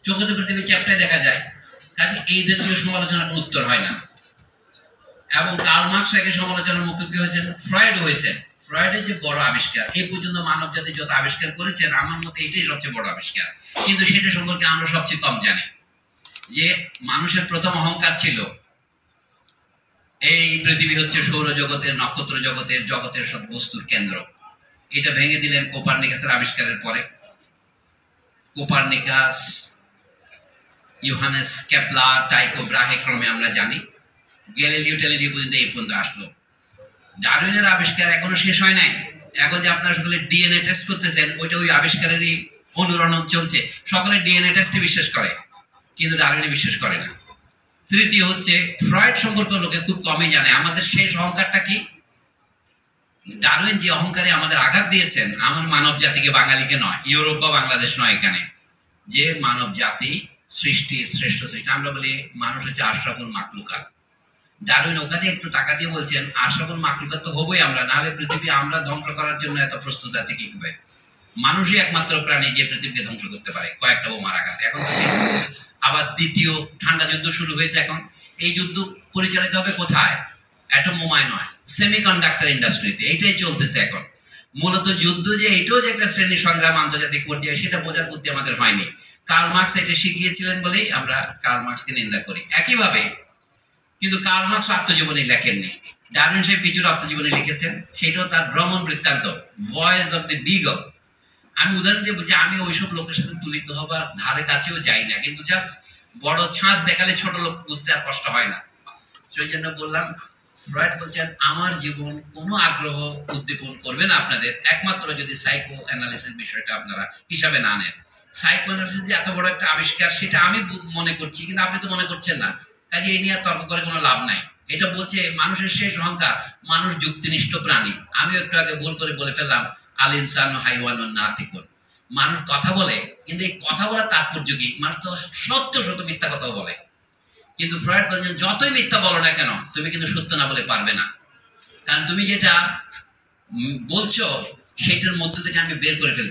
জগতের পৃথিবী চ্যাপ্টারে দেখা যায়। কাজে এই জাতীয় সমালোচনার কোনো উত্তর হয় না। এবং কার্ল মার্কস একে সমালোচনার মুখোমুখি হয়েছেন, ফ্রয়েড হয়েছেন। ফ্রয়েডের যে বড় আবিষ্কার, এই পর্যন্ত মানব জাতি যত আবিষ্কার করেছেন, আমার মতে এটাই সবচেয়ে বড় আবিষ্কার। কিন্তু সেটা সম্পর্কে আমরা সবচেয়ে কম জানি। যে মানুষের প্রথম অহংকার ছিল এই পৃথিবী হচ্ছে সৌরজগতের, নক্ষত্র জগতের, জগতের সব বস্তুর কেন্দ্র। এটা ভেঙে দিলেন কোপার্নিকাসের আবিষ্কারের পরে। কোপার্নিকাস, ইউহানেস কেপলার, টাইকো ব্রাহে ক্রমে আমরা জানি। গ্যালিলিও ট্যালিলিও পর্যন্ত এই পর্যন্ত আসলো। ডারউইনের আবিষ্কার এখনো শেষ হয় নাই। এখন যে আপনারা সকলে ডিএনএ টেস্ট করতেছেন, ওইটা ওই আবিষ্কারেরই অনুরণন চলছে। সকলে ডিএনএ টেস্টে বিশ্বাস করে, কিন্তু ডারউইনে বিশ্বাস করে না। তৃতীয় হচ্ছে, ফ্রয়েড সম্পর্কে লোকে খুব কমই জানে। আমাদের শেষ অহংকারটা কি? ডারউইন যে অহংকারে আমাদের আঘাত দিয়েছেন, আমার মানব জাতিকে, বাঙালিকে নয়, ইউরোপ বা বাংলাদেশ নয়, এখানে যে মানব জাতি সৃষ্টির শ্রেষ্ঠ সৃষ্টি। আমরা বলি মানুষ হচ্ছে আশরাফুল মাখলুকাত। ডারউইন ওখানে একটু টাকা দিয়ে বলছেন আশরাফুল মাখলুকাত তো হবই আমরা, নাহলে পৃথিবী আমরা ধ্বংস করার জন্য এত প্রস্তুত আছে কি হবে? মানুষই একমাত্র প্রাণী যে পৃথিবীকে ধ্বংস করতে পারে কয়েকটা বোমার আঘাতে। এখন তো আবার দ্বিতীয় ঠান্ডা যুদ্ধ শুরু হয়েছে। এখন এই যুদ্ধ পরিচালিত হবে কোথায়? অ্যাটম বোমায় নয়, সেমিকন্ডাক্টর ইন্ডাস্ট্রিতে। এইটাই চলতেছে এখন। মূলত যুদ্ধ যে এইটাও যে একটা শ্রেণী সংগ্রাম আন্তর্জাতিক পর্যায়ে, সেটা বোঝার বুদ্ধি আমাদের হয়নি। কার্ল মার্কস এটা শিখিয়েছিলেন বলেই আমরা কার্ল মার্কসকে নিন্দা করি। একইভাবে কিন্তু কার্ল মার্কস আত্মজীবনী লেখেননি। ডারউইন সাহেব কিছুটা আত্মজীবনী লিখেছেন, সেটাও তার ভ্রমণ বৃত্তান্ত, ভয়েস অফ দ্য বিগল। আমি উদাহরণ দিয়ে বলছি, আমি ওইসব লোকের সাথে তুলিত হবার ধারে কাছেও যাই না, কিন্তু জাস্ট বড় ছাঁচ দেখালে ছোট লোক বুঝতে আর কষ্ট হয় না। সেই জন্য বললাম, ফ্রয়েড বলছেন আমার জীবন কোনো আগ্রহ উদ্দীপন করবে না আপনাদের, একমাত্র যদি সাইকো অ্যানালিসিস বিষয়টা আপনারা হিসাবে না নেন। সাইকো অ্যানালিসিস যে এত বড় একটা আবিষ্কার, সেটা আমি মনে করছি, কিন্তু আপনি তো মনে করছেন না। কাজে এই নিয়ে তর্ক করে কোনো লাভ নাই। এটা বলছে মানুষের শেষ অহংকার, মানুষ যুক্তিনিষ্ঠ প্রাণী। আমি একটু আগে ভুল করে বলে ফেললাম আল ইনসানু হাইওয়ানুন নাতিকুন। মানুষ কথা বলে, কিন্তু এই কথা বলার তাৎপর্য কি? মানুষ তো সত্য সত্য মিথ্যা কথাও বলে। কিন্তু ফ্রয়েড বলেন যতই মিথ্যা বলো না কেন, তুমি কিন্তু সত্য না বলে পারবে না। কারণ তুমি যেটা বলছো সেটার মধ্য থেকে আমি বের করে ফেলতে